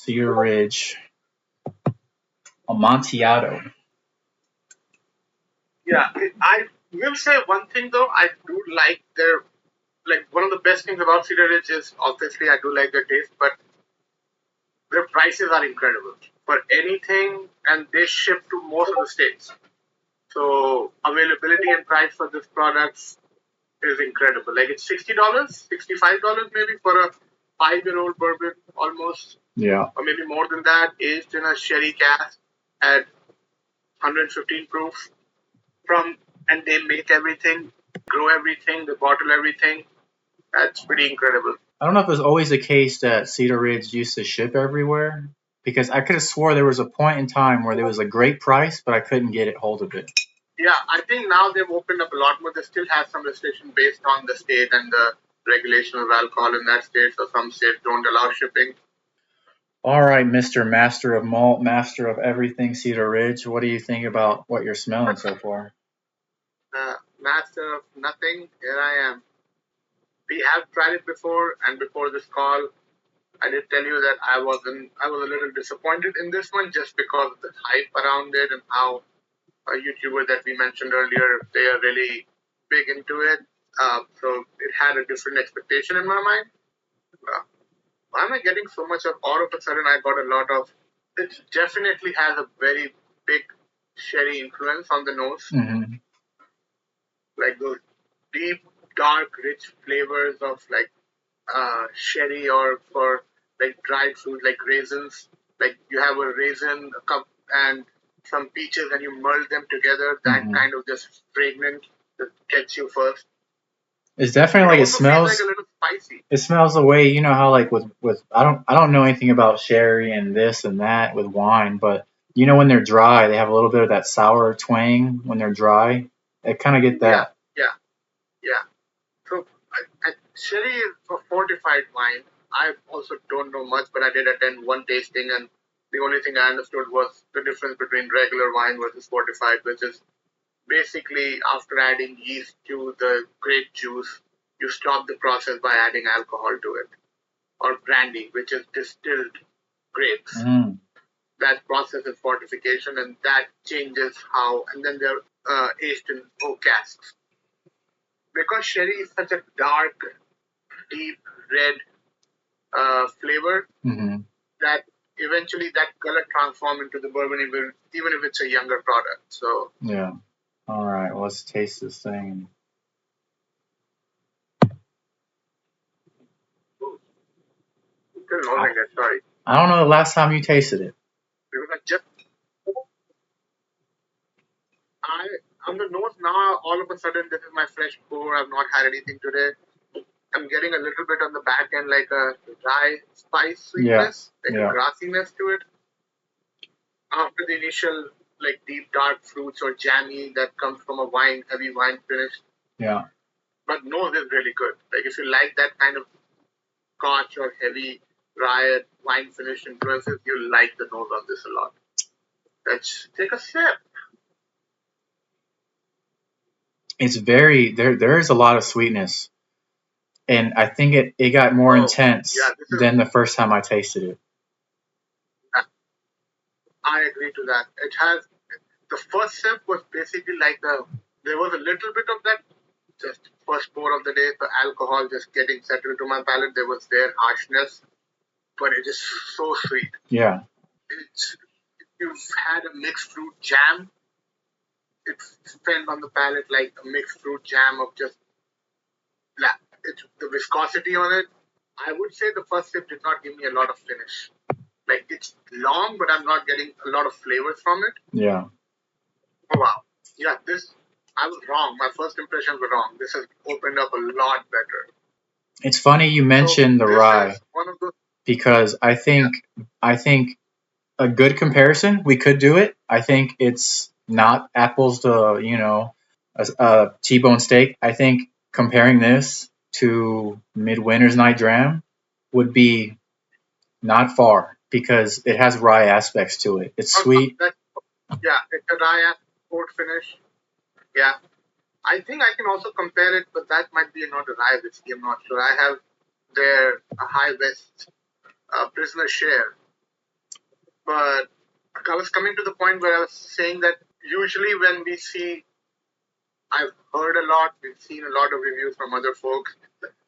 Cedar Ridge Amontillado. Yeah, I will say one thing though. I do like their one of the best things about Cedar Ridge is obviously I do like their taste, but their prices are incredible for anything, and they ship to most of the states. So availability and price for this products is incredible. Like it's $60, $65 maybe for a 5-year-old bourbon, almost, Yeah. or maybe more than that, aged in a sherry cask at 115 proof. From and they make everything, grow everything, they bottle everything. That's pretty incredible. I don't know if it was always the case that Cedar Ridge used to ship everywhere because I could have swore there was a point in time where there was a great price, but I couldn't get it hold of it. Yeah, I think now they've opened up a lot more. They still have some restriction based on the state and the regulation of alcohol in that state. So some states don't allow shipping. All right, Mr. Master of Malt, Master of Everything, Cedar Ridge. What do you think about what you're smelling so far? Master of nothing. Here I am. We have tried it before, and before this call, I did tell you that I was a little disappointed in this one just because of the hype around it and how a YouTuber that we mentioned earlier, they are really big into it. So it had a different expectation in my mind. Uh, why am I getting so much of all of a sudden I got a lot of it definitely has a very big sherry influence on the nose. Mm-hmm. Like those deep, dark, rich flavors of like sherry or for like dried fruit like raisins. Like you have a raisin, a cup, and some peaches, and you merge them together. That Mm-hmm. kind of just fragrant that gets you first. It's definitely like it also feels like smells. a little spicy. It smells the way you know how like with I don't know anything about sherry and this and that with wine, but you know when they're dry, they have a little bit of that sour twang when they're dry. I kind of get Yeah, that. yeah, yeah. So sherry is a fortified wine. I also don't know much, but I did attend one tasting, and the only thing I understood was the difference between regular wine versus fortified, which is basically after adding yeast to the grape juice, you stop the process by adding alcohol to it, or brandy, which is distilled grapes. Mm. That process is fortification, and that changes how, and then they're aged in oak casks. Because sherry is such a dark, deep red flavor Mm-hmm. that eventually that color transforms into the bourbon, even if it's a younger product. So Yeah. All right. Well, let's taste this thing. still no thing. Sorry, I don't know the last time you tasted it. because I just I on the nose now. All of a sudden, this is my fresh pour. I've not had anything today. I'm getting a little bit on the back end, like a dry spice Yeah. sweetness, like a Yeah. grassiness to it. After the initial, like deep dark fruits or jammy that comes from a wine, heavy wine finish. Yeah. But nose is really good. Like if you like that kind of scotch or heavy dry wine finish influences, you like the nose on this a lot. Let's take a sip. It's very there is a lot of sweetness, and I think it got more Oh, yeah, intense this is. than the first time I tasted it. I agree to that. It has the first sip was basically like there was a little bit of that just first pour of the day, the alcohol just getting settled to my palate. There was their harshness, but it is so sweet. Yeah. It's if you've had a mixed fruit jam, it's spent on the palate like a mixed fruit jam of just it's the viscosity on it. I would say the first sip did not give me a lot of finish. Like it's long, but I'm not getting a lot of flavors from it. Yeah. Oh wow. Yeah, this I was wrong. My first impressions were wrong. This has opened up a lot better. It's funny you So mentioned the this rye is one of those. because Yeah. I think a good comparison we could do it. I think it's not apples to a T-bone steak. I think comparing this to Midwinter's Night Dram would be not far because it has rye aspects to it. It's sweet. That, yeah, it's a rye port finish. Yeah. I think I can also compare it, but that might be not a rye whiskey. I'm not sure. I have their High West Prisoner Share, But I was coming to the point where I was saying that usually when we see, I've heard a lot, we've seen a lot of reviews from other folks,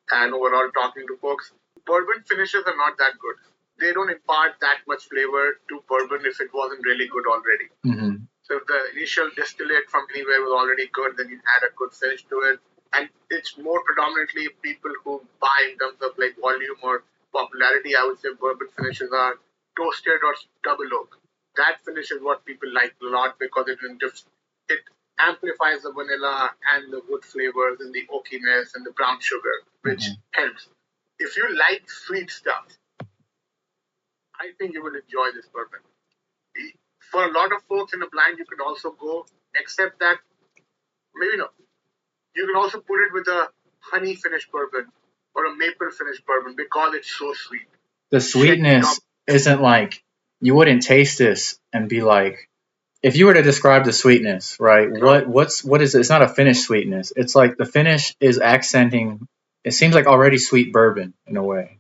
and overall talking to folks, bourbon finishes are not that good. They don't impart that much flavor to bourbon if it wasn't really good already. Mm-hmm. So if the initial distillate from anywhere was already good, then you add a good finish to it. And it's more predominantly people who buy in terms of like volume or popularity. I would say bourbon finishes are toasted or double oak. That finish is what people like a lot because it amplifies the vanilla and the wood flavors and the oakiness and the brown sugar, which helps. If you like sweet stuff, I think you will enjoy this bourbon. For a lot of folks in a blind, you could also go, except that maybe no. You can also put it with a honey finished bourbon or a maple finished bourbon because it's so sweet. The sweetness isn't like, you wouldn't taste this and be like, if you were to describe the sweetness, right? No. What is it? It's not a finished sweetness. It's like the finish is accenting. It seems like already sweet bourbon in a way.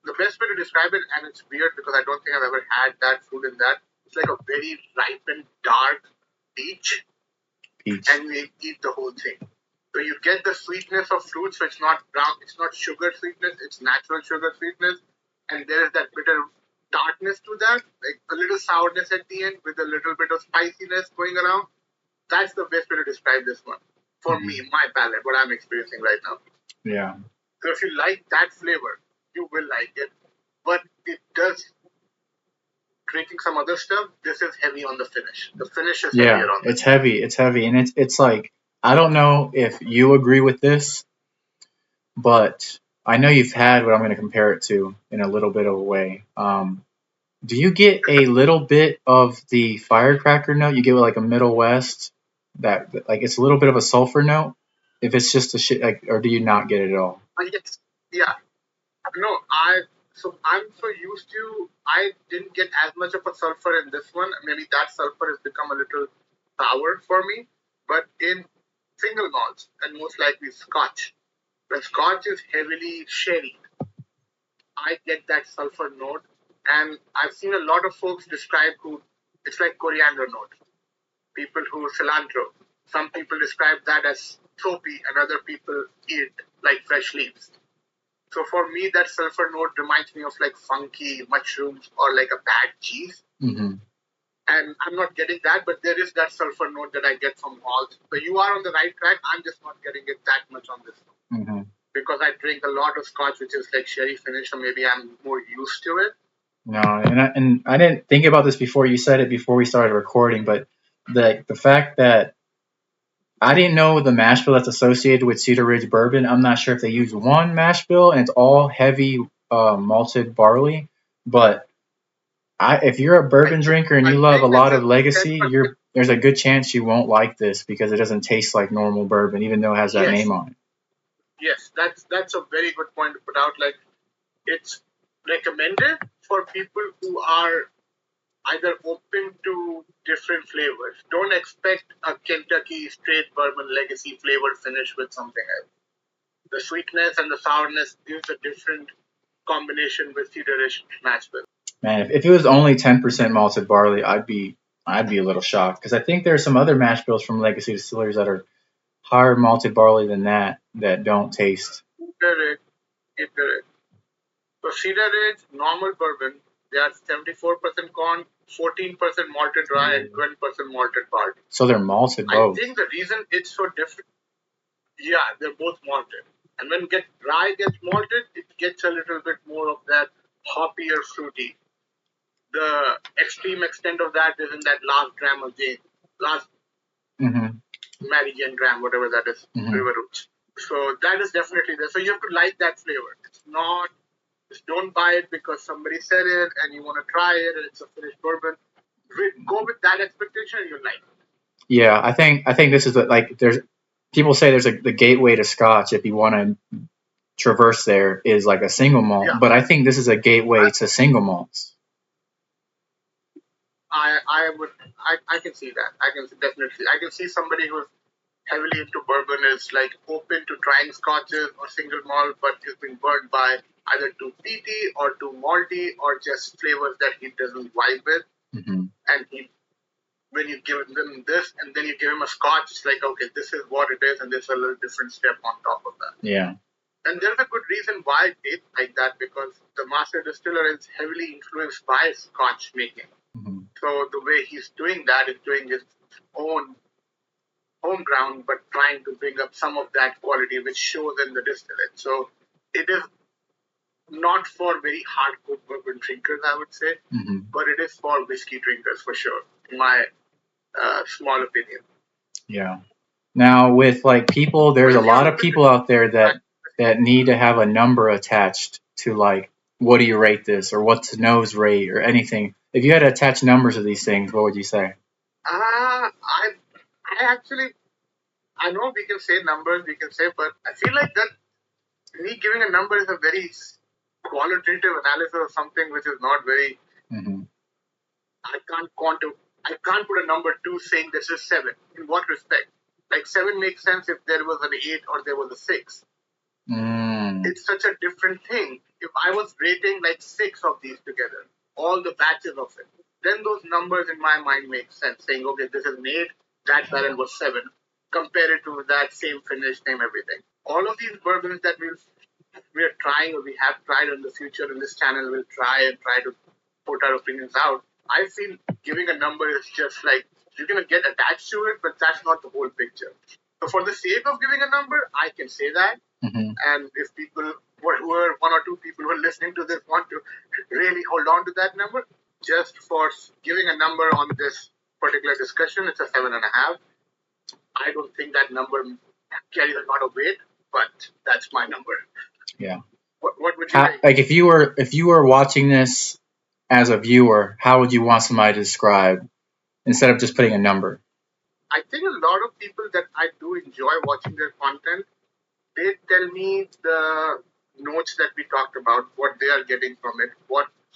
The best way to describe it, and it's weird because I don't think I've ever had that fruit in that. It's like a very ripened, dark peach, and we eat the whole thing. So you get the sweetness of fruit, so it's not brown, it's not sugar sweetness, it's natural sugar sweetness, and there is that bitter tartness to that, like a little sourness at the end with a little bit of spiciness going around. That's the best way to describe this one for me, my palate, what I'm experiencing right now. Yeah. So if you like that flavor, you will like it. But it does, drinking some other stuff, this is heavy on the finish. The finish is heavier on it's heavy. It's heavy, and it's like, I don't know if you agree with this, but I know you've had what I'm going to compare it to in a little bit of a way. Do you get a little bit of the firecracker note? You get like a Middle West, that like it's a little bit of a sulfur note. If it's just a shit, like, or do you not get it at all? Yes, yeah. No, I'm so used to, I didn't get as much of a sulfur in this one. Maybe that sulfur has become a little sour for me. But in single malts and most likely Scotch, when Scotch is heavily sherry, I get that sulfur note. And I've seen a lot of folks describe who it's like coriander note. People who cilantro. Some people describe that as soapy, and other people eat like fresh leaves. So for me, that sulfur note reminds me of like funky mushrooms or like a bad cheese. Mm-hmm. And I'm not getting that, but there is that sulfur note that I get from malt. So you are on the right track. I'm just not getting it that much on this one. Mm-hmm. Because I drink a lot of Scotch, which is like sherry finish, so maybe I'm more used to it. No, and I didn't think about this before you said it before we started recording, but the fact that I didn't know the mash bill that's associated with Cedar Ridge bourbon. I'm not sure if they use one mash bill and it's all heavy malted barley. But if you're a bourbon drinker and you love a lot of legacy, there's a good chance you won't like this because it doesn't taste like normal bourbon, even though it has that name on it. Yes, that's a very good point to put out. Like, it's recommended for people who are either open to different flavors. Don't expect a Kentucky straight bourbon legacy flavor finish with something else. The sweetness and the sourness gives a different combination with Cedar Ridge mash bill. Man, if it was only 10% malted barley, I'd be a little shocked because I think there are some other mash bills from Legacy Distilleries that are higher malted barley than that don't taste. Correct. So Cedar Ridge normal bourbon, they are 74% corn, 14% malted dry, and 20% malted barley. So they're malted both. I think the reason it's so different, yeah, they're both malted. And when dry gets malted, it gets a little bit more of that hoppy or fruity. The extreme extent of that is in that last gram of Jane, last Mary Jane gram, whatever that is, River Roots. So that is definitely there. So you have to like that flavor. It's not, just don't buy it because somebody said it and you want to try it and it's a finished bourbon. Go with that expectation and you'll like it. Yeah, I think this is like, there's people say there's the gateway to Scotch if you want to traverse there is like a single malt, but I think this is a gateway to single malts. I can see that. I can see somebody who's heavily into bourbon is like open to trying scotches or single malt, but he's been burned by either too peaty or too malty or just flavors that he doesn't vibe with. Mm-hmm. And when you give them this and then you give him a scotch, it's like, okay, this is what it is, and there's a little different step on top of that. Yeah. And there's a good reason why it's like that, because the master distiller is heavily influenced by scotch making. Mm-hmm. So the way he's doing that is doing his own home ground, but trying to bring up some of that quality which shows in the distillate. So it is not for very hardcore bourbon drinkers, I would say, Mm-hmm. but it is for whiskey drinkers for sure, in my small opinion. Yeah. Now, with like people, there's a lot of people out there that need to have a number attached to, like, what do you rate this, or what's the nose rate, or anything. If you had to attach numbers to these things, what would you say? I actually, I know we can say numbers, we can say, but I feel like that me giving a number is a very qualitative analysis of something which is not very. Mm-hmm. I can't quantum. I can't put a number to saying this is 7. In what respect? Like 7 makes sense if there was an 8 or there was a 6. It's such a different thing. If I was rating like 6 of these together, all the batches of it, then those numbers in my mind make sense. Saying, okay, this is an 8, that barrel was 7. Compare it to that same finish, same everything. All of these bourbons that we're trying, or we have tried in the future in this channel, will try to put our opinions out. I feel giving a number is just like you're gonna get attached to it, but that's not the whole picture. So for the sake of giving a number, I can say that. Mm-hmm. And if people, who are 1 or 2 people who are listening to this, want to really hold on to that number, just for giving a number on this particular discussion, it's a 7.5. I don't think that number carries a lot of weight, but that's my number. Yeah. What would you think? Like, if you were watching this as a viewer, how would you want somebody to describe, instead of just putting a number? I think a lot of people that I do enjoy watching their content, they tell me the notes that we talked about, what they are getting from it,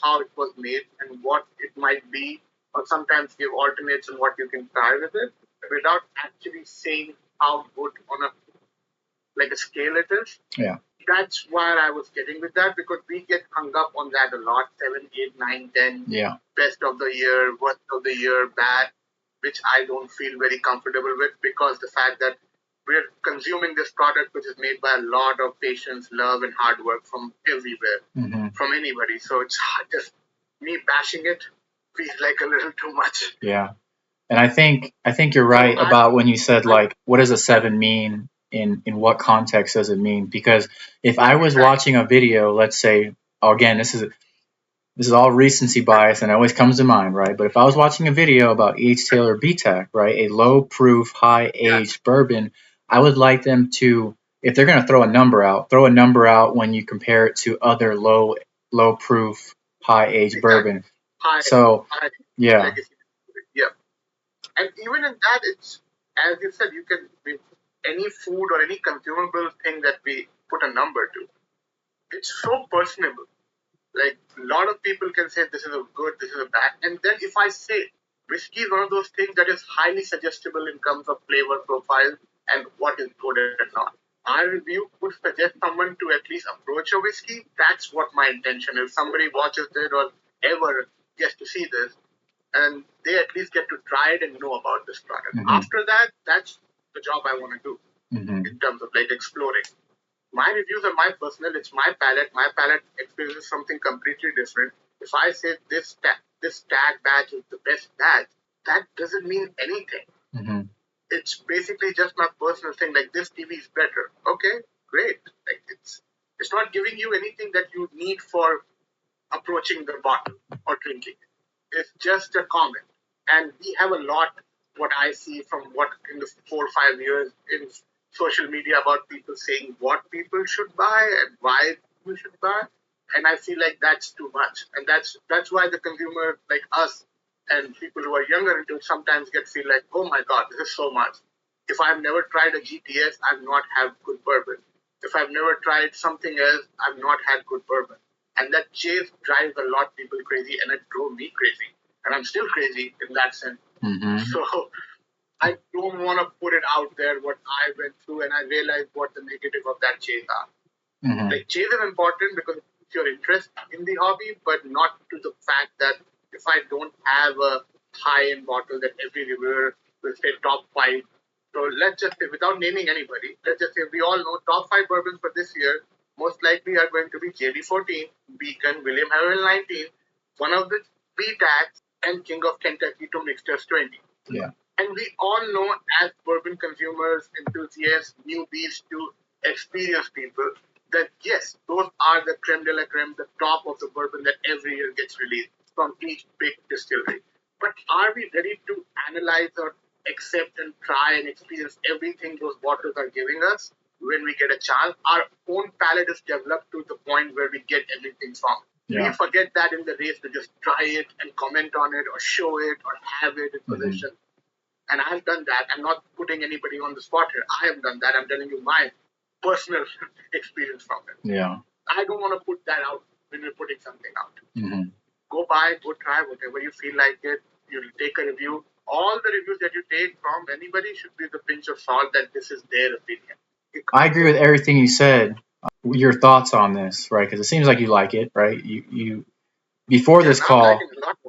how it was made, and what it might be, or sometimes give alternates on what you can try with it, without actually saying how good on a scale it is. Yeah. That's why I was getting with that, because we get hung up on that a lot. 7, 8, 9, 10. Yeah. Best of the year, worst of the year, bad, which I don't feel very comfortable with, because the fact that we're consuming this product which is made by a lot of patience, love, and hard work from everywhere, Mm-hmm. from anybody. So it's just me bashing it feels like a little too much. Yeah. And I think you're right about when you said, like, what does a 7 mean, in what context does it mean? Because if I was watching a video, let's say, again, this is all recency bias and it always comes to mind, right? But if I was watching a video about H. Taylor BTAC, right, a low proof, high aged bourbon, I would like them to, if they're going to throw a number out when you compare it to other low proof, high aged bourbon. So, yeah. Yeah. And even in that, it's, as you said, you can, any food or any consumable thing that we put a number to, it's so personable. Like, a lot of people can say this is a good, this is a bad. And then if I say whiskey is one of those things that is highly suggestible in terms of flavor profile and what is good and not. Our review would suggest someone to at least approach a whiskey. That's what my intention is. Somebody watches it or ever gets to see this, and they at least get to try it and know about this product. Mm-hmm. After that, that's the job I want to do Mm-hmm. in terms of like exploring. My reviews are my personal, it's my palate. My palate experiences something completely different. If I say this tag batch is the best batch, that doesn't mean anything. Mm-hmm. It's basically just my personal thing. Like, this TV is better. Okay, great. Like, it's not giving you anything that you need for approaching the bottle or drinking. It's just a comment. And we have a lot, what I see from what in the 4 or 5 years in social media, about people saying what people should buy and why people should buy. And I feel like that's too much. And that's why the consumer, like us and people who are younger into it, sometimes feel like, oh my God, this is so much. If I've never tried a GTS, I've not had good bourbon. If I've never tried something else, I've not had good bourbon. And that chase drives a lot of people crazy, and it drove me crazy. And I'm still crazy in that sense. Mm-hmm. So I don't want to put it out there what I went through, and I realized what the negative of that chase are. Mm-hmm. Like chase is important because it's your interest in the hobby, but not to the fact that if I don't have a high-end bottle that every reviewer will say top five. So let's just say, without naming anybody, let's just say we all know top five bourbons for this year most likely are going to be JD 14, Beacon, William Harrell 19, one of the B-Tax, and King of Kentucky to Mixters 20. Yeah. And we all know, as bourbon consumers, enthusiasts, newbies to experienced people, that yes, those are the creme de la creme, the top of the bourbon that every year gets released from each big distillery. But are we ready to analyze or accept and try and experience everything those bottles are giving us when we get a chance? Our own palate is developed to the point where we get everything from. Yeah. We forget that in the race to just try it and comment on it or show it or have it in possession. And I've done that. I'm not putting anybody on the spot here. I have done that. I'm telling you my personal experience from it. Yeah. I don't want to put that out when we're putting something out. Mm-hmm. Go buy, go try, whatever you feel like it. You'll take a review. All the reviews that you take from anybody should be the pinch of salt that this is their opinion. I agree with everything you said. Your thoughts on this, right? Because it seems like you like it, right? You before this call,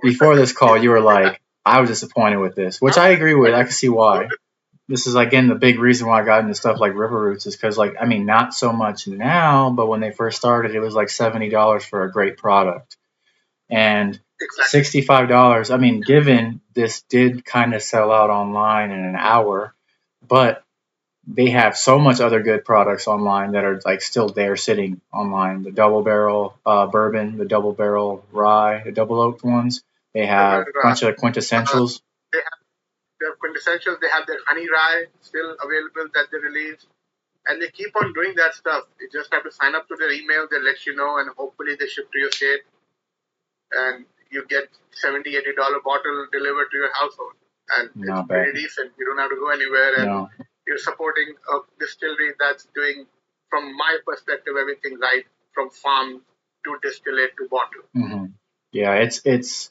you were like, I was disappointed with this, which I agree with. I can see why. This is again the big reason why I got into stuff like River Roots is because, like, I mean, not so much now, but when they first started, it was like $70 for a great product, and $65. I mean, given this did kind of sell out online in an hour, but they have so much other good products online that are like still there sitting online. The double barrel bourbon, the double barrel rye, the double oaked ones. They have a bunch of quintessentials. They have quintessentials. They have their honey rye still available that they release. And they keep on doing that stuff. You just have to sign up to their email. They let you know, and hopefully they ship to your state. And you get $70, $80 bottle delivered to your household. And it's pretty decent. You don't have to go anywhere. And you're supporting a distillery that's doing, from my perspective, everything right, from farm to distillate to bottle. Mm-hmm. Yeah, it's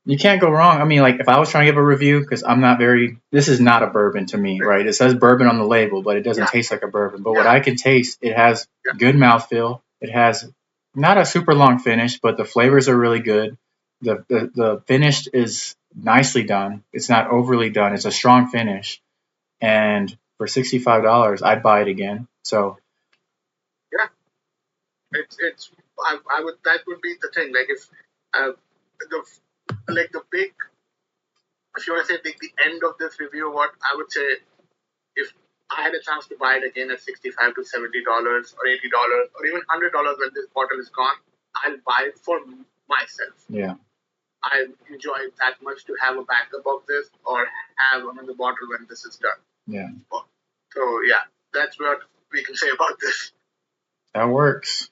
you can't go wrong. I mean, like if I was trying to give a review, because I'm not very, this is not a bourbon to me, right? It says bourbon on the label, but it doesn't taste like a bourbon. But what I can taste, it has good mouthfeel. It has not a super long finish, but the flavors are really good. The finish is nicely done. It's not overly done. It's a strong finish. And for $65, I'd buy it again. So yeah, it's I would, that would be the thing. Like if the big, if you want to say the end of this review, what I would say, if I had a chance to buy it again at $65 to $70 or $80 or even $100 when this bottle is gone, I'll buy it for myself. Yeah. I enjoy it that much to have a backup of this or have another bottle when this is done. Yeah. So yeah, that's what we can say about this. That works.